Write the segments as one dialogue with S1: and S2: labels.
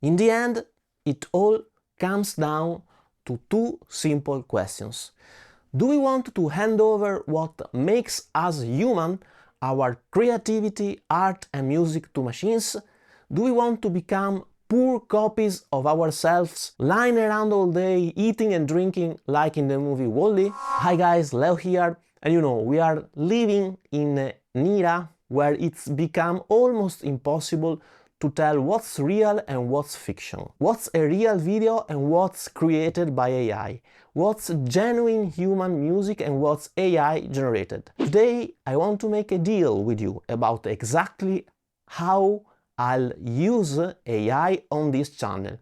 S1: In the end, it all comes down to two simple questions. Do we want to hand over what makes us human, our creativity, art and music, to machines? Do we want to become poor copies of ourselves, lying around all day, eating and drinking like in the movie Wall-E? Hi guys, Leo here, and we are living in an era where it's become almost impossible to tell what's real and what's fiction, what's a real video and what's created by AI, what's genuine human music and what's AI generated. Today I want to make a deal with you about exactly how I'll use AI on this channel,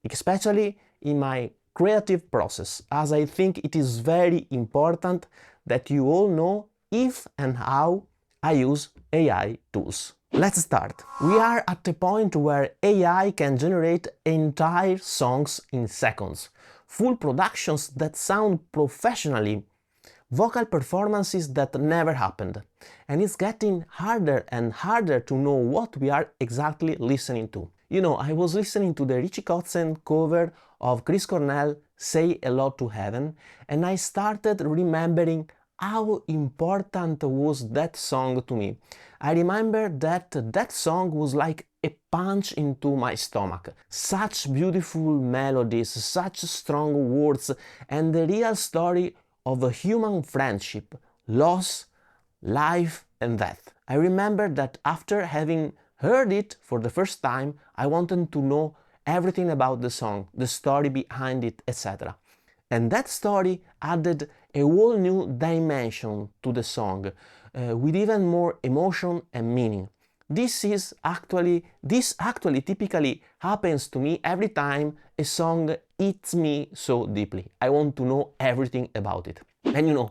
S1: especially in my creative process, as I think it is very important that you all know if and how I use AI tools. Let's start. We are at a point where AI can generate entire songs in seconds, full productions that sound professionally, vocal performances that never happened. And it's getting harder and harder to know what we are exactly listening to. I was listening to the Richie Kotzen cover of Chris Cornell, Say Hello to Heaven, and I started remembering how important was that song to me. I remember that that song was like a punch into my stomach. Such beautiful melodies, such strong words, and the real story of a human friendship, loss, life and death. I remember that after having heard it for the first time, I wanted to know everything about the song, the story behind it, etc. And that story added a whole new dimension to the song, with even more emotion and meaning. This actually typically happens to me every time a song hits me so deeply. I want to know everything about it. And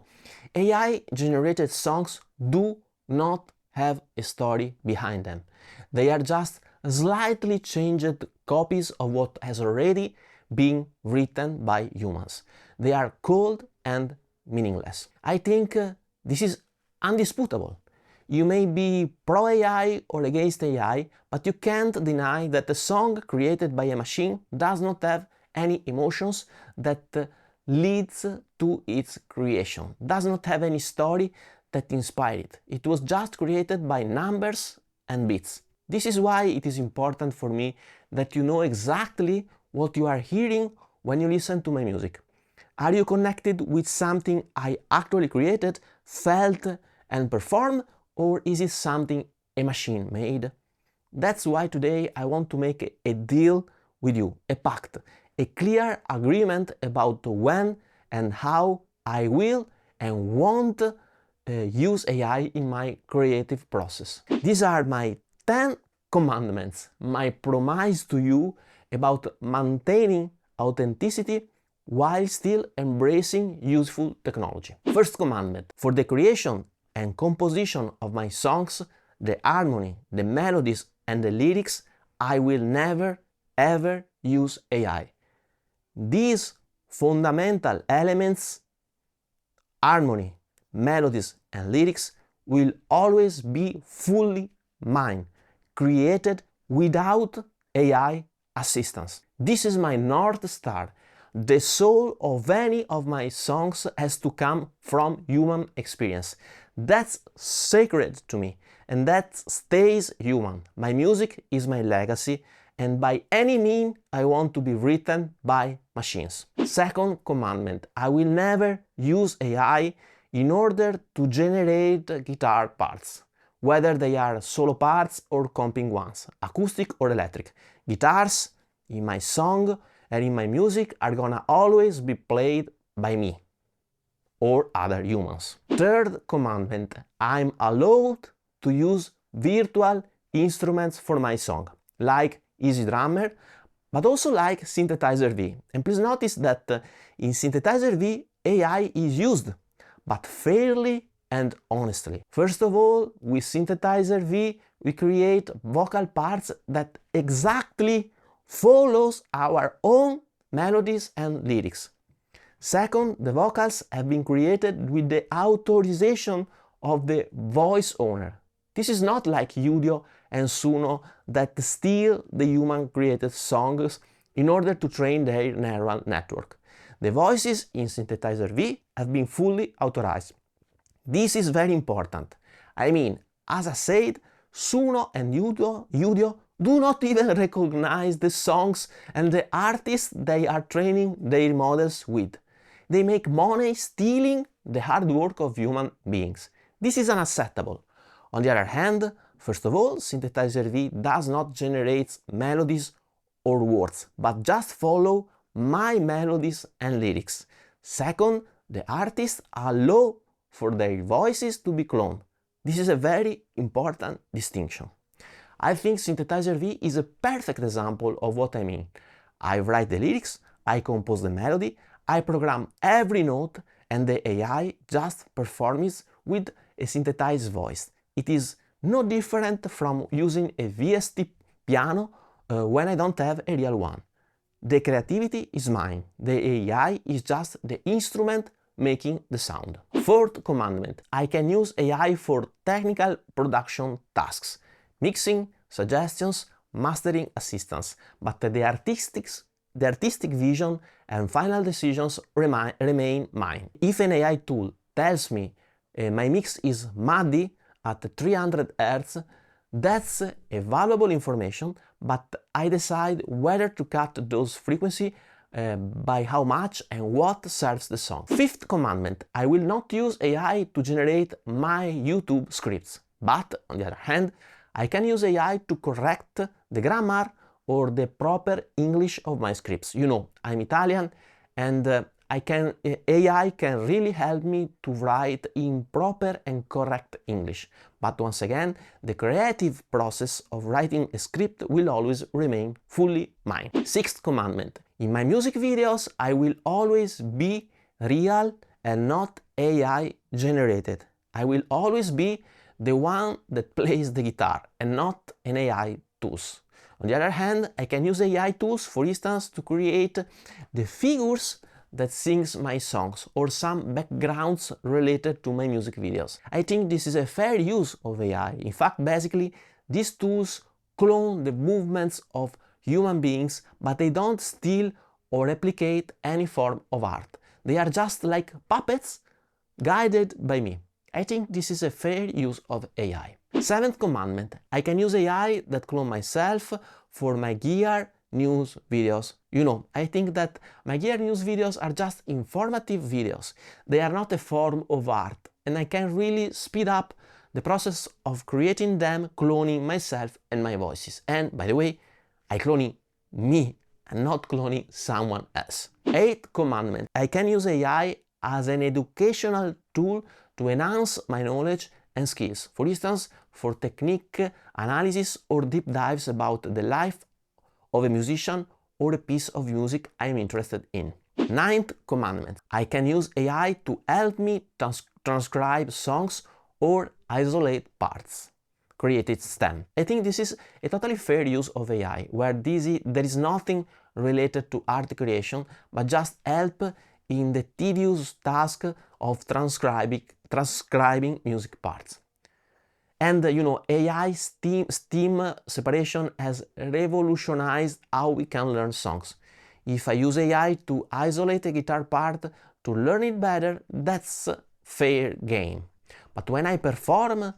S1: AI generated songs do not have a story behind them. They are just slightly changed copies of what has already been written by humans. They are cold and meaningless. I think this is undisputable. You may be pro-AI or against AI, but you can't deny that a song created by a machine does not have any emotions that leads to its creation, does not have any story that inspired it. It was just created by numbers and bits. This is why it is important for me that you know exactly what you are hearing when you listen to my music. Are you connected with something I actually created, felt and performed, or is it something a machine made? That's why today I want to make a deal with you, a pact, a clear agreement about when and how I will and won't use AI in my creative process. These are my 10 commandments, my promise to you about maintaining authenticity while still embracing useful technology. First commandment: for the creation and composition of my songs, the harmony, the melodies and the lyrics, I will never ever use AI. These fundamental elements, harmony, melodies and lyrics, will always be fully mine, created without AI assistance. This is my North Star. The soul of any of my songs has to come from human experience. That's sacred to me, and that stays human. My music is my legacy, and by any means I want to be written by machines. Second commandment: I will never use AI in order to generate guitar parts, whether they are solo parts or comping ones, acoustic or electric. Guitars in my song and in my music are gonna always be played by me or other humans. Third commandment: I'm allowed to use virtual instruments for my song, like Easy Drummer, but also like Synthesizer V. And please notice that in Synthesizer V, AI is used, but fairly and honestly. First of all, with Synthesizer V, we create vocal parts that exactly follows our own melodies and lyrics. Second, the vocals have been created with the authorization of the voice owner. This is not like Udio and Suno that steal the human-created songs in order to train their neural network. The voices in Synthesizer V have been fully authorized. This is very important. I mean, as I said, Suno and Udio do not even recognize the songs and the artists they are training their models with. They make money stealing the hard work of human beings. This is unacceptable. On the other hand, first of all, Synthesizer V does not generate melodies or words, but just follow my melodies and lyrics. Second, the artists allow for their voices to be cloned. This is a very important distinction. I think Synthesizer V is a perfect example of what I mean. I write the lyrics, I compose the melody, I program every note, and the AI just performs with a synthesized voice. It is no different from using a VST piano when I don't have a real one. The creativity is mine. The AI is just the instrument making the sound. Fourth commandment. I can use AI for technical production tasks, mixing, suggestions, mastering assistance, but the artistic vision and final decisions remain mine. If an AI tool tells me my mix is muddy at 300 Hz, that's a valuable information, but I decide whether to cut those frequencies by how much and what serves the song. Fifth commandment. I will not use AI to generate my YouTube scripts, but on the other hand, I can use AI to correct the grammar or the proper English of my scripts. You know, I'm Italian and AI can really help me to write in proper and correct English. But once again, the creative process of writing a script will always remain fully mine. Sixth commandment. In my music videos, I will always be real and not AI generated. I will always be the one that plays the guitar and not an AI tools. On the other hand, I can use AI tools, for instance, to create the figures that sings my songs or some backgrounds related to my music videos. I think this is a fair use of AI. In fact, basically, these tools clone the movements of human beings, but they don't steal or replicate any form of art. They are just like puppets guided by me. I think this is a fair use of AI. Seventh commandment. I can use AI that clone myself for my gear news videos. You know, I think that my gear news videos are just informative videos. They are not a form of art, and I can really speed up the process of creating them, cloning myself and my voices. And by the way, I cloning me and not cloning someone else. Eighth commandment. I can use AI as an educational tool to enhance my knowledge and skills. For instance, for technique analysis or deep dives about the life of a musician or a piece of music I'm interested in. Ninth commandment. I can use AI to help me transcribe songs or isolate parts. Created STEM. I think this is a totally fair use of AI, where there is nothing related to art creation, but just help in the tedious task of transcribing music parts. And you know, AI STEM separation has revolutionized how we can learn songs. If I use AI to isolate a guitar part to learn it better, that's fair game. But when I perform,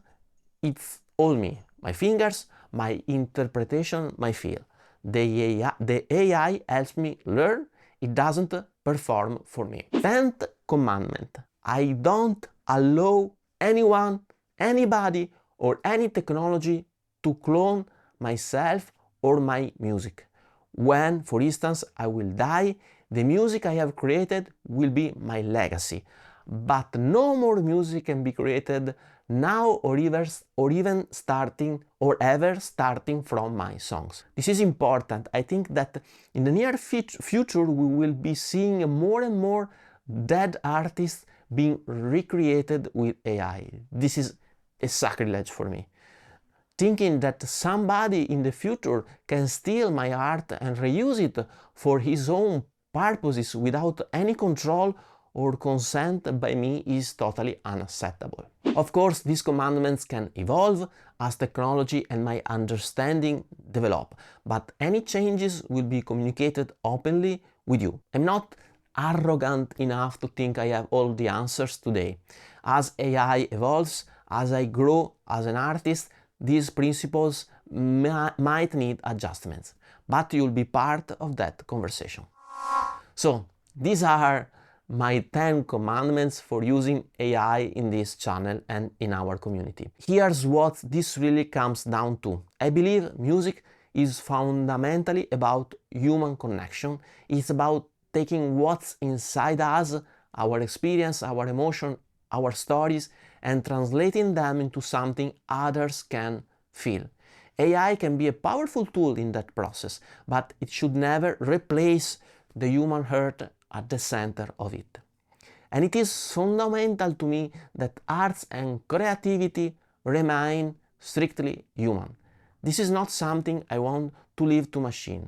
S1: it's all me. My fingers, my interpretation, my feel. The AI helps me learn, it doesn't perform for me. 10th commandment. I don't allow anyone, anybody, or any technology to clone myself or my music. When, for instance, I will die, the music I have created will be my legacy. But no more music can be created now or even starting or ever starting from my songs. This is important. I think that in the near future we will be seeing more and more dead artists being recreated with AI. This is a sacrilege for me. Thinking that somebody in the future can steal my art and reuse it for his own purposes without any control or consent by me is totally unacceptable. Of course, these commandments can evolve as technology and my understanding develop, but any changes will be communicated openly with you. I'm not arrogant enough to think I have all the answers today. As AI evolves, as I grow as an artist, these principles might need adjustments, but you'll be part of that conversation. So, these are my 10 commandments for using AI in this channel and in our community. Here's what this really comes down to. I believe music is fundamentally about human connection. It's about taking what's inside us, our experience, our emotion, our stories, and translating them into something others can feel. AI can be a powerful tool in that process, but it should never replace the human heart at the center of it. And it is fundamental to me that arts and creativity remain strictly human. This is not something I want to leave to machine.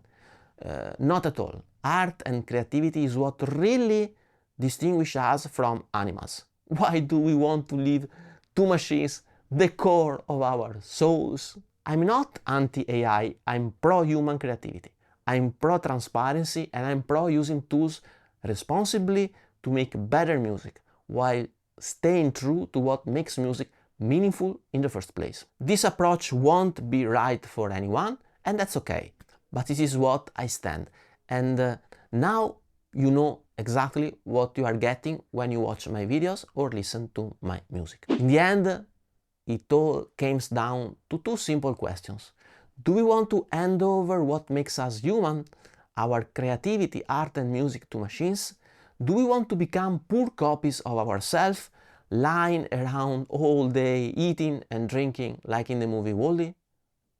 S1: Not at all. Art and creativity is what really distinguishes us from animals. Why do we want to leave to machines the core of our souls? I'm not anti-AI, I'm pro-human creativity. I'm pro-transparency and I'm pro-using tools responsibly to make better music while staying true to what makes music meaningful in the first place. This approach won't be right for anyone, and that's okay. But this is what I stand. And now you know exactly what you are getting when you watch my videos or listen to my music. In the end, it all comes down to two simple questions. Do we want to hand over what makes us human, our creativity, art and music, to machines? Do we want to become poor copies of ourselves, lying around all day, eating and drinking like in the movie Wall-E?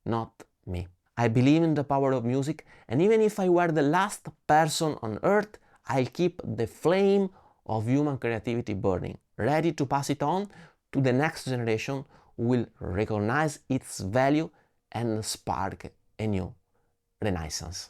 S1: Not me. I believe in the power of music, and even if I were the last person on earth, I'll keep the flame of human creativity burning, ready to pass it on to the next generation who will recognize its value and spark a new renaissance.